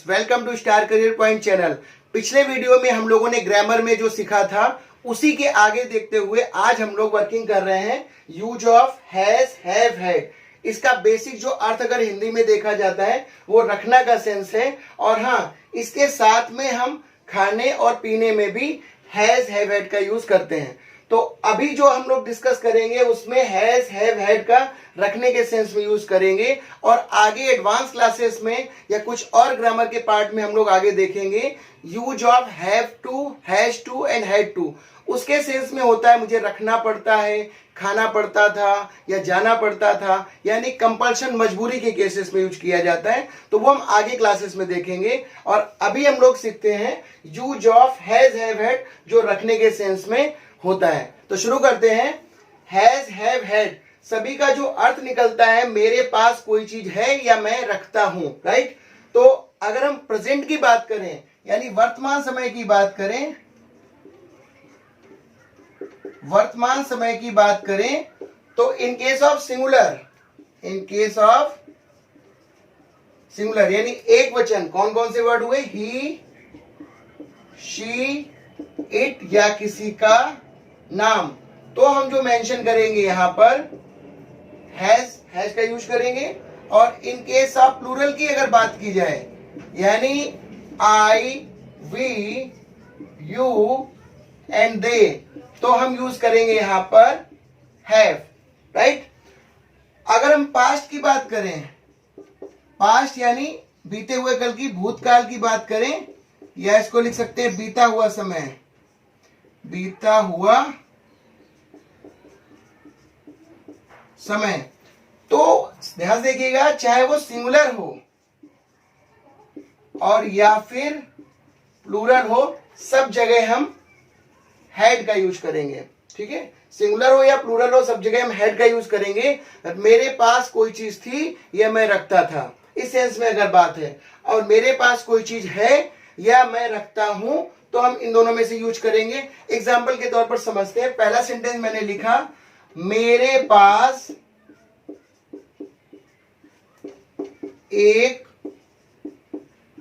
Welcome to Star Career Point channel. पिछले video में हम लोगों ने ग्रामर में जो सीखा था उसी के आगे देखते हुए आज हम लोग वर्किंग कर रहे हैं use of has, have, had. इसका बेसिक जो अर्थ अगर हिंदी में देखा जाता है वो रखना का सेंस है। और हाँ, इसके साथ में हम खाने और पीने में भी हैज, हैव, हैड का यूज करते हैं। तो अभी जो हम लोग डिस्कस करेंगे उसमें हैज, हैव, हैड का रखने के सेंस में यूज करेंगे और आगे एडवांस क्लासेस में या कुछ और ग्रामर के पार्ट में हम लोग आगे देखेंगे use of have to, has to and had to. उसके सेंस में होता है मुझे रखना पड़ता है, खाना पड़ता था या जाना पड़ता था, यानी कंपल्शन, मजबूरी के केसेस में यूज किया जाता है। तो वो हम आगे क्लासेस में देखेंगे। और अभी हम लोग सीखते हैं use of has, have, had जो रखने के सेंस में होता है। तो शुरू करते हैं। हैज, हैव, हैड सभी का जो अर्थ निकलता है मेरे पास कोई चीज है या मैं रखता हूं, राइट। तो अगर हम प्रेजेंट की बात करें यानी वर्तमान समय की बात करें, वर्तमान समय की बात करें तो in case of singular, in case of singular यानी एक वचन, कौन कौन से वर्ड हुए? ही, शी, इट या किसी का नाम। तो हम जो मेंशन करेंगे यहां पर हैज, हैज का यूज करेंगे। और इन केस ऑफ प्लूरल की अगर बात की जाए यानी आई, वी, यू एंड दे, तो हम यूज करेंगे यहां पर हैव, राइट। अगर हम पास्ट की बात करें, पास्ट यानी बीते हुए कल की, भूतकाल की बात करें, या इसको लिख सकते हैं बीता हुआ समय, बीता हुआ समय। तो ध्यान देखिएगा, चाहे वो सिंगुलर हो और या फिर प्लूरल हो, सब जगह हम हैड का यूज करेंगे, ठीक है। सिंगुलर हो या प्लूरल हो, सब जगह हम हैड का यूज करेंगे। मेरे पास कोई चीज थी या मैं रखता था, इस सेंस में अगर बात है। और मेरे पास कोई चीज है या मैं रखता हूं, तो हम इन दोनों में से यूज करेंगे। एग्जाम्पल के तौर पर समझते हैं। पहला सेंटेंस मैंने लिखा, मेरे पास एक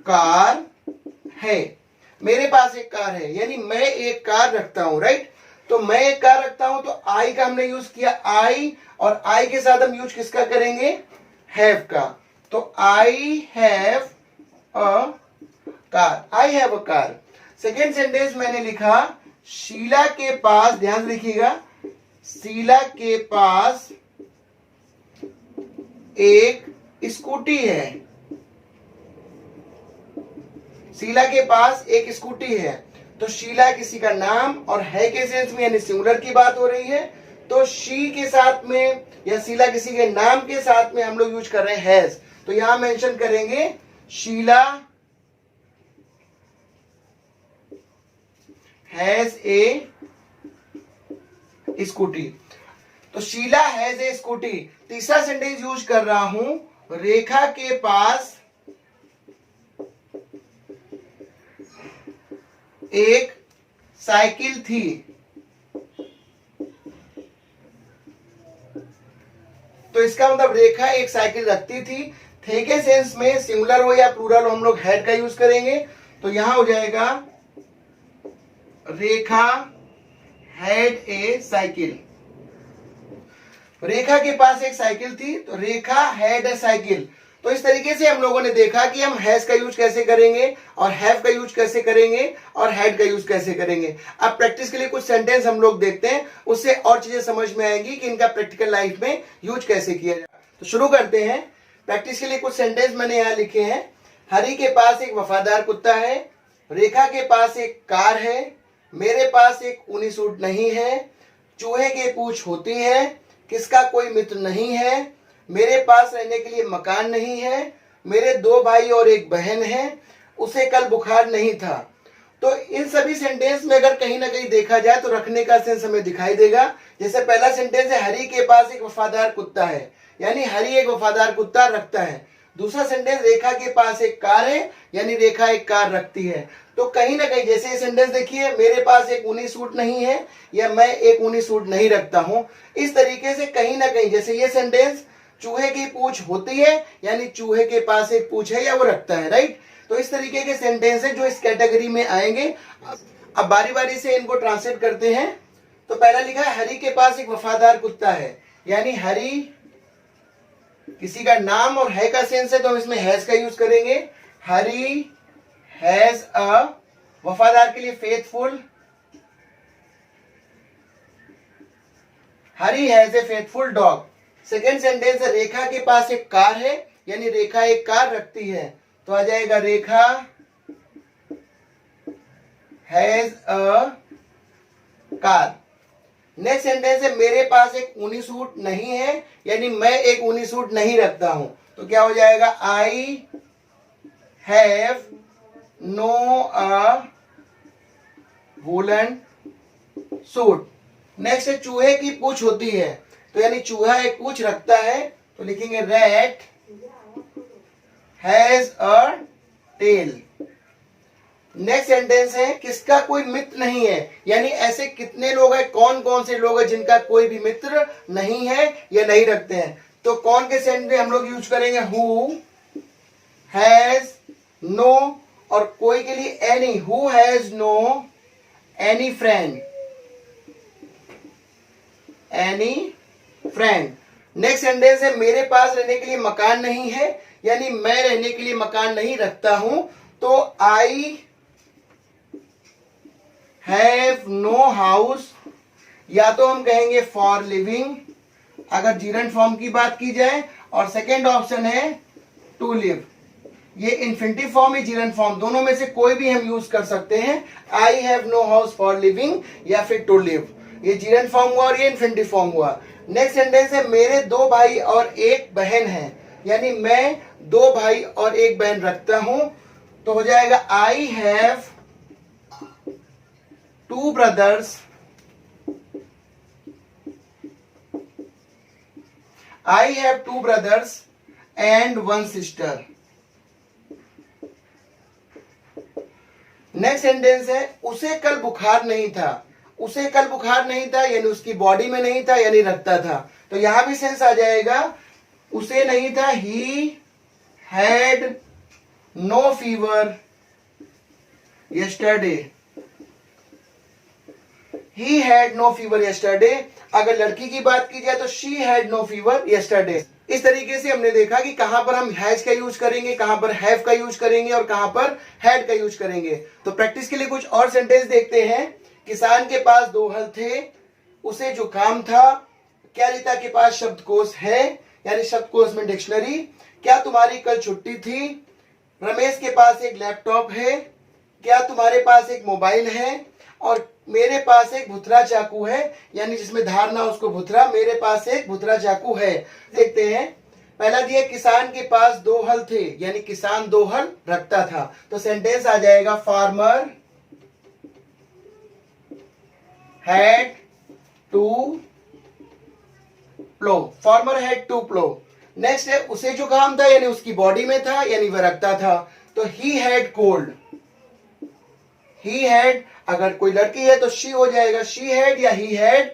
कार है। मेरे पास एक कार है यानी मैं एक कार रखता हूं, राइट। तो मैं एक कार रखता हूं तो आई का हमने यूज किया, आई, और आई के साथ हम यूज किसका करेंगे? हैव का। तो I have a car, I have a car. Second sentence मैंने लिखा, शीला के पास, ध्यान से लिखिएगा, शीला के पास एक स्कूटी है। शीला के पास एक स्कूटी है। तो शीला किसी का नाम और है के सेंस में यानी सिंगुलर की बात हो रही है। तो शी के साथ में या शीला किसी के नाम के साथ में हम लोग यूज कर रहे हैं हैज। तो यहां मेंशन करेंगे शीला हैज ए स्कूटी। तो शीला हैज ए स्कूटी। तीसरा सेंटेंस यूज कर रहा हूं, रेखा के पास एक साइकिल थी। तो इसका मतलब रेखा एक साइकिल रखती थी। थे के सेंस में सिंगुलर हो या प्लूरल हो हम लोग हैड का यूज करेंगे। तो यहां हो जाएगा रेखा हैड ए साइकिल। रेखा के पास एक साइकिल थी तो रेखा हैड ए साइकिल। तो इस तरीके से हम लोगों ने देखा कि हम हैज का यूज कैसे करेंगे और हैव का यूज कैसे करेंगे और हैड का यूज कैसे करेंगे। अब प्रैक्टिस के लिए कुछ सेंटेंस हम लोग देखते हैं, उससे और चीजें समझ में आएंगी कि इनका प्रैक्टिकल लाइफ में यूज कैसे किया जाए। तो शुरू करते हैं। प्रैक्टिस के लिए कुछ सेंटेंस मैंने यहाँ लिखे हैं। हरी के पास एक वफादार कुत्ता है, रेखा के पास एक कार है, मेरे पास एक ऊनी सूट नहीं है, चूहे की पूंछ होती है, किसका कोई मित्र नहीं है, मेरे पास रहने के लिए मकान नहीं है, मेरे 2 भाई और एक बहन है, उसे कल बुखार नहीं था। तो इन सभी सेंटेंस में अगर कहीं ना कहीं देखा जाए तो रखने का सेंस हमें दिखाई देगा। जैसे पहला सेंटेंस है, हरी के पास एक वफादार कुत्ता है, यानी हरी एक वफादार कुत्ता रखता है। दूसरा सेंटेंस, रेखा के पास एक कार है, यानी रेखा एक कार रखती है। तो कहीं ना कहीं जैसे ये सेंटेंस देखिए, मेरे पास एक ऊनी सूट नहीं है या मैं एक ऊनी सूट नहीं रखता हूं, इस तरीके से कहीं ना कहीं जैसे ये सेंटेंस चूहे की पूंछ होती है यानी चूहे के पास एक पूंछ है या वो रखता है, राइट। तो इस तरीके के सेंटेंस है जो इस कैटेगरी में आएंगे। अब बारी बारी से इनको ट्रांसलेट करते हैं। तो पहला लिखा है हरी के पास एक वफादार कुत्ता है, यानी हरी किसी का नाम और है का सेंस है तो हम इसमें हैज का यूज करेंगे। हरी हैज अ, वफादार के लिए faithful, Hari has a faithful dog. Second sentence है रेखा के पास एक कार है, यानी रेखा एक कार रखती है, तो आ जाएगा Rekha has a car. Next sentence है मेरे पास एक ऊनी सूट नहीं है, यानी मैं एक ऊनी सूट नहीं रखता हूं, तो क्या हो जाएगा I have no a woollen suit. Next है चूहे की पूंछ होती है, तो यानी चूहा एक पूंछ रखता है, तो लिखेंगे rat has a tail. Next sentence है किसका कोई मित्र नहीं है, यानी ऐसे कितने लोग हैं, कौन कौन से लोग हैं जिनका कोई भी मित्र नहीं है या नहीं रखते हैं। तो कौन के सेंटेंस हम लोग यूज करेंगे हु हैज नो, और कोई के लिए any, who has no any friend, any friend. Next sentence है मेरे पास रहने के लिए मकान नहीं है, यानी मैं रहने के लिए मकान नहीं रखता हूं, तो आई हैव नो हाउस, या तो हम कहेंगे फॉर लिविंग अगर जीरंड फॉर्म की बात की जाए, और सेकेंड ऑप्शन है टू लिव। ये इन्फिनिटिव फॉर्म या जीरंड फॉर्म दोनों में से कोई भी हम यूज कर सकते हैं। I have no house for living या फिर टू लिव, ये जीरंड फॉर्म हुआ और ये इन्फिनिटिव फॉर्म हुआ। नेक्स्ट सेंटेंस है मेरे 2 भाई और 1 बहन है, यानी मैं 2 भाई और 1 बहन रखता हूं, तो हो जाएगा I have 2 brothers, I have 2 brothers and 1 sister। Next sentence है उसे कल बुखार नहीं था, उसे कल बुखार नहीं था यानी उसकी बॉडी में नहीं था, यानी रखता था, तो यहां भी सेंस आ जाएगा उसे नहीं था, he had no fever yesterday, he had no fever yesterday. अगर लड़की की बात की जाए तो she had no fever yesterday. इस तरीके से हमने देखा कि कहां पर हम हैज का यूज करेंगे, कहां पर हैव का यूज करेंगे और कहां पर हैड का यूज करेंगे। तो प्रैक्टिस के लिए कुछ और सेंटेंस देखते हैं। किसान के पास 2 हल थे, उसे जुकाम था। क्या रीता के पास शब्दकोश है, यानी शब्दकोश में डिक्शनरी। क्या तुम्हारी कल छुट्टी थी। रमेश के पास एक लैपटॉप है। क्या तुम्हारे पास एक मोबाइल है। और मेरे पास एक भुतरा चाकू है, यानी जिसमें धार ना उसको भुतरा, मेरे पास एक भुतरा चाकू है। देखते हैं, पहला दिया किसान के पास 2 हल थे, यानी किसान 2 हल रखता था, तो सेंटेंस आ जाएगा farmer had to plough, farmer had to plough. Next है उसे जुकाम था, यानी उसकी बॉडी में था, यानी वह रखता था, तो he had cold. He had, अगर कोई लड़की है तो शी हो जाएगा शी हैड या ही हैड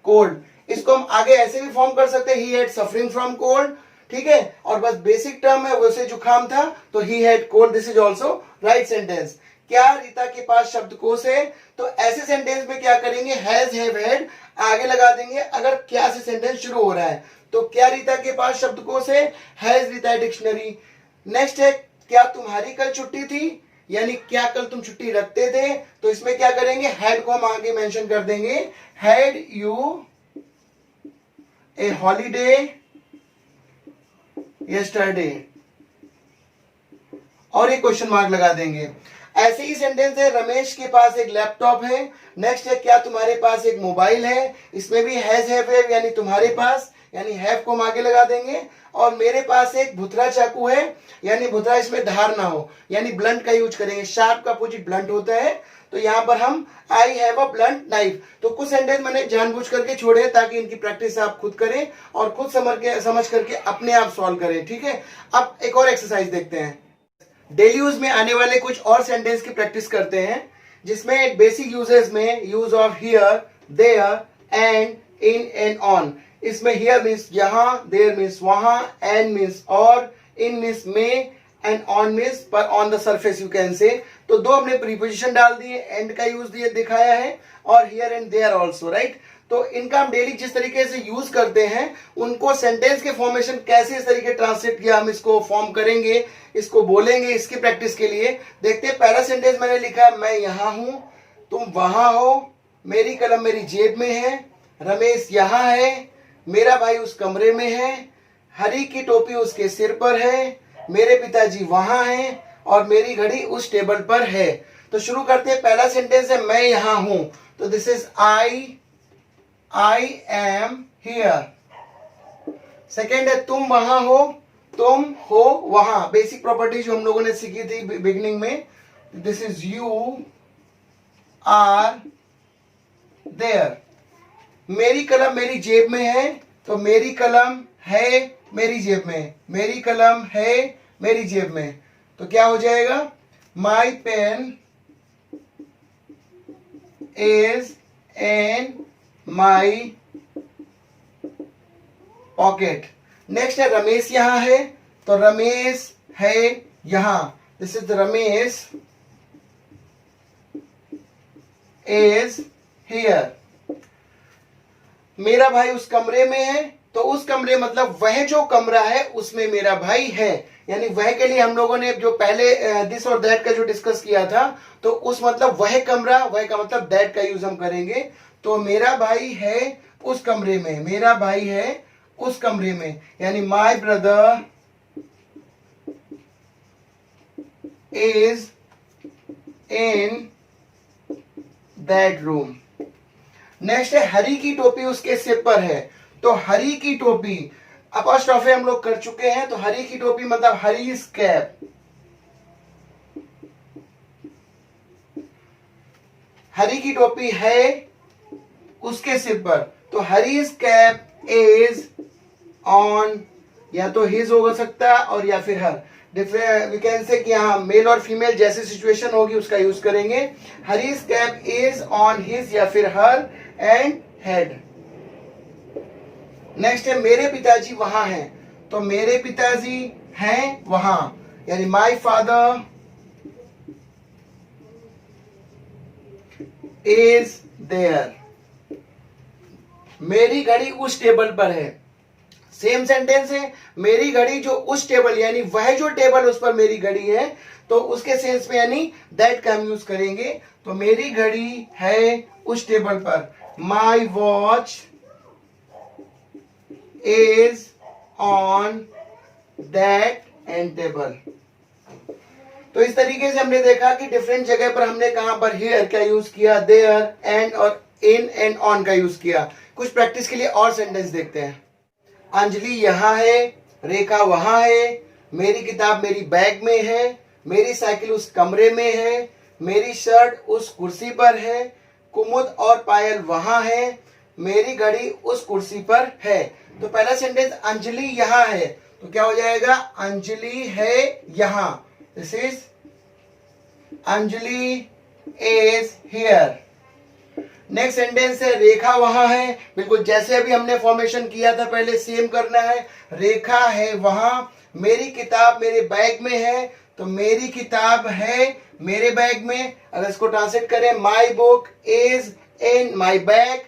कोल्ड। इसको हम आगे ऐसे भी फॉर्म कर सकते हैं, he had suffering from cold, ठीक है। और बस बेसिक टर्म है उसे जुकाम था, तो he had cold, this is also right sentence. क्या रीता के पास शब्दकोश है, तो ऐसे सेंटेंस में क्या करेंगे, हैज हैव हैड आगे लगा देंगे अगर क्या से सेंटेंस शुरू हो रहा है। तो क्या रीता के पास शब्दकोश है, हैज रीता डिक्शनरी। नेक्स्ट है क्या तुम्हारी कल छुट्टी थी, यानी क्या कल तुम छुट्टी रखते थे, तो इसमें क्या करेंगे, हैड को हम आगे मेंशन कर देंगे, had U A holiday yesterday, और एक क्वेश्चन मार्क लगा देंगे। ऐसे ही सेंटेंस है रमेश के पास एक लैपटॉप है। नेक्स्ट है क्या तुम्हारे पास एक मोबाइल है, इसमें भी हैज हैव यानी तुम्हारे पास, यानी हैव को हम आगे लगा देंगे। और मेरे पास एक भुतरा चाकू है, यानी भुतरा इसमें धार ना हो, यानी ब्लंट का यूज करेंगे, शार्प का अपोजिट ब्लंट होता है, तो यहां पर हम I have a blunt knife. तो कुछ सेंटेंस मैंने जानबूझ करके छोड़े ताकि इनकी प्रैक्टिस आप खुद करें और खुद समझ करके अपने आप सॉल्व करें, ठीक है। अब एक और एक्सरसाइज देखते हैं। डेली यूज में आने वाले कुछ और सेंटेंस की प्रैक्टिस करते हैं, जिसमें बेसिक यूजेस में use of here, there, and, in and on. इसमें हियर मीन्स यहाँ, देयर मीन्स वहां, एंड मीन्स और, इन मीन्स में, एंड ऑन मीन्स पर on the surface you can say. तो दो हमने प्रीपोजिशन डाल दिए, एंड का यूज दिए दिखाया है, और here and there also, right. तो इनका हम डेली जिस तरीके से यूज करते हैं उनको सेंटेंस के फॉर्मेशन कैसे इस तरीके ट्रांसलेट किया हम इसको फॉर्म करेंगे, इसको बोलेंगे। इसकी प्रैक्टिस के लिए देखते हैं। पहला सेंटेंस मैंने लिखा है मैं यहाँ हूं, तुम वहां हो, मेरी कलम मेरी जेब में है, रमेश यहाँ है, मेरा भाई उस कमरे में है, हरी की टोपी उसके सिर पर है, मेरे पिताजी वहां हैं, और मेरी घड़ी उस टेबल पर है। तो शुरू करते हैं। पहला सेंटेंस है मैं यहाँ हूं, तो this is I am here. Second है तुम वहां हो, तुम हो वहां। बेसिक प्रॉपर्टी जो हम लोगों ने सीखी थी बिगिनिंग में, this is you are there. मेरी कलम मेरी जेब में है, तो मेरी कलम है मेरी जेब में, मेरी कलम है मेरी जेब में। तो क्या हो जाएगा, my pen is in my pocket. Next है रमेश यहाँ है, तो रमेश है यहाँ, this is Ramesh is here. मेरा भाई उस कमरे में है, तो उस कमरे मतलब वह जो कमरा है उसमें मेरा भाई है। यानी वह के लिए हम लोगों ने जो पहले दिस और दैट का जो डिस्कस किया था, तो उस मतलब वह कमरा, वह का मतलब दैट का यूज हम करेंगे। तो मेरा भाई है उस कमरे में, मेरा भाई है उस कमरे में, यानी my brother is in that room. Next है हरी की टोपी उसके सिर पर है, तो हरी की टोपी अपॉस्ट्रोफी हम लोग कर चुके हैं, तो हरी की टोपी मतलब हरीज कैप। हरी की टोपी है उसके सिर पर, तो हरीज कैप इज ऑन, या तो हिज हो सकता है और या फिर हर। वी कैन से कि यहाँ मेल और फीमेल जैसी सिचुएशन होगी उसका यूज करेंगे। Hari's cap is on his या फिर हर एंड हेड। नेक्स्ट है मेरे पिताजी वहां हैं, तो मेरे पिताजी हैं वहां, यानी माई फादर इज देयर। मेरी घड़ी उस टेबल पर है, सेम सेंटेंस है। मेरी घड़ी जो उस टेबल, यानी वह जो टेबल उस पर मेरी घड़ी है, तो उसके सेंस में यानी दैट का हम यूज करेंगे। तो मेरी घड़ी है उस टेबल पर, my watch is on that and table. तो इस तरीके से हमने देखा कि डिफरेंट जगह पर हमने कहां पर हियर का यूज किया, देयर, एंड और इन एंड ऑन का यूज किया। कुछ प्रैक्टिस के लिए और सेंटेंस देखते हैं। अंजलि यहाँ है, रेखा वहां है, मेरी किताब मेरी बैग में है, मेरी साइकिल उस कमरे में है, मेरी शर्ट उस कुर्सी पर है, कुमुद और पायल वहां है, मेरी घड़ी उस कुर्सी पर है। तो पहला सेंटेंस अंजलि यहाँ है, तो क्या हो जाएगा, अंजलि है यहाँ, this is Anjali is here. Next sentence है रेखा वहां है, बिल्कुल जैसे अभी हमने फॉर्मेशन किया था पहले सेम करना है। रेखा है वहां, मेरी किताब मेरे बैग में है, तो मेरी किताब है मेरे बैग में। अगर इसको ट्रांसलेट करें, my book is in my bag.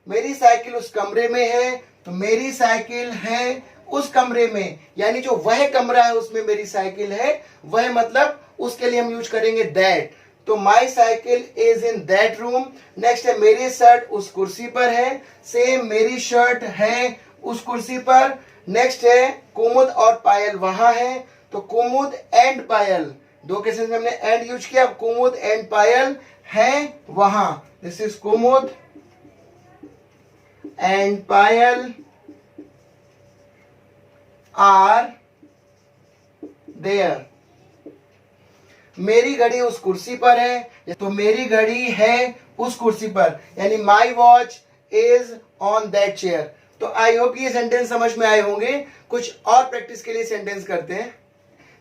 मेरी साइकिल उस कमरे में है, तो मेरी साइकिल है उस कमरे में, यानी जो वह कमरा है उसमें मेरी साइकिल है, वह मतलब उसके लिए हम यूज करेंगे दैट। तो my cycle is in that room. Next है मेरी शर्ट उस कुर्सी पर है, सेम मेरी शर्ट है उस कुर्सी पर। नेक्स्ट है कुमुद और पायल वहां है, तो कुमुद एंड पायल, दो केसेस में हमने एंड यूज किया, कुमुद एंड पायल है वहां, this is Kumud and Payal are there. मेरी घड़ी उस कुर्सी पर है, तो मेरी घड़ी है उस कुर्सी पर, यानी my watch is on that chair. तो आई होप ये सेंटेंस समझ में आए होंगे। कुछ और प्रैक्टिस के लिए सेंटेंस करते हैं।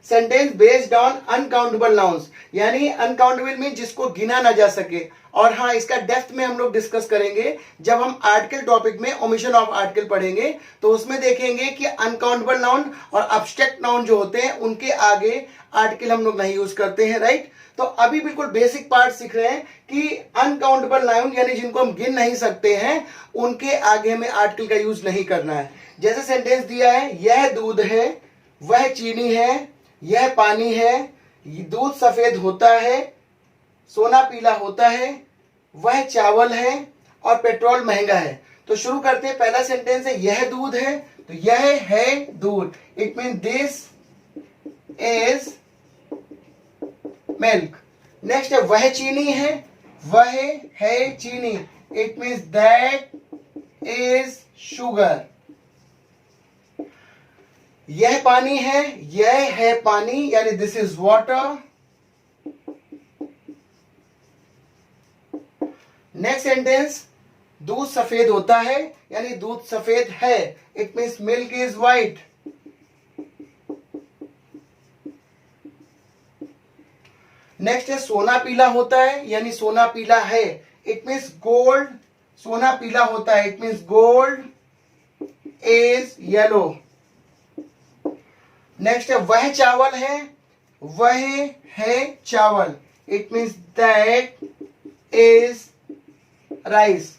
Sentence based on uncountable nouns, यानी अनकाउंटेबल मीन जिसको गिना ना जा सके। और हाँ, इसका डेप्थ में हम लोग डिस्कस करेंगे जब हम आर्टिकल टॉपिक में ओमिशन ऑफ आर्टिकल पढ़ेंगे, तो उसमें देखेंगे कि अनकाउंटेबल नाउन और अब्स्ट्रैक्ट नाउन जो होते हैं उनके आगे आर्टिकल हम लोग नहीं यूज करते हैं, राइट। तो अभी बिल्कुल बेसिक पार्ट सीख रहे हैं कि अनकाउंटेबल नाउन यानी जिनको हम गिन नहीं सकते हैं उनके आगे हमें आर्टिकल का यूज नहीं करना है। जैसे सेंटेंस दिया है, यह दूध है, वह चीनी है, यह पानी है, दूध सफेद होता है, सोना पीला होता है, वह चावल है और पेट्रोल महंगा है। तो शुरू करते हैं। पहला सेंटेंस है यह दूध है, तो यह है दूध, it mean this is milk. Next है वह चीनी है, वह है चीनी, it means that is sugar. यह पानी है, यह है पानी यानी this is water. Next sentence, दूध सफेद होता है यानी दूध सफेद है, it means milk is white. Next है सोना पीला होता है यानी सोना पीला है, इट मीन्स गोल्ड, सोना पीला होता है, it means gold is yellow. Next है वह चावल है, वह है चावल, it means that is rice.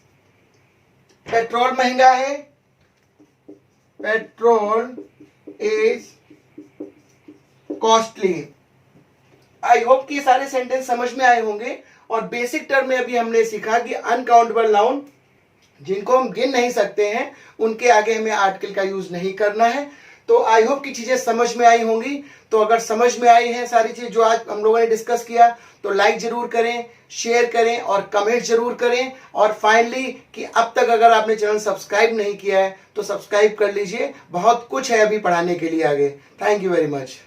Petrol महंगा है, petrol is costly. I hope कि सारे सेंटेंस समझ में आए होंगे। और बेसिक टर्म में अभी हमने सीखा कि अनकाउंटेबल नाउन जिनको हम गिन नहीं सकते हैं उनके आगे हमें आर्टिकल का यूज नहीं करना है। तो आई होप कि चीजें समझ में आई होंगी। तो अगर समझ में आई है सारी चीज जो आज हम लोगों ने डिस्कस किया, तो लाइक जरूर करें, शेयर करें और कमेंट जरूर करें। और फाइनली कि अब तक अगर आपने चैनल सब्सक्राइब नहीं किया है तो सब्सक्राइब कर लीजिए, बहुत कुछ है अभी पढ़ाने के लिए आगे। Thank you very much.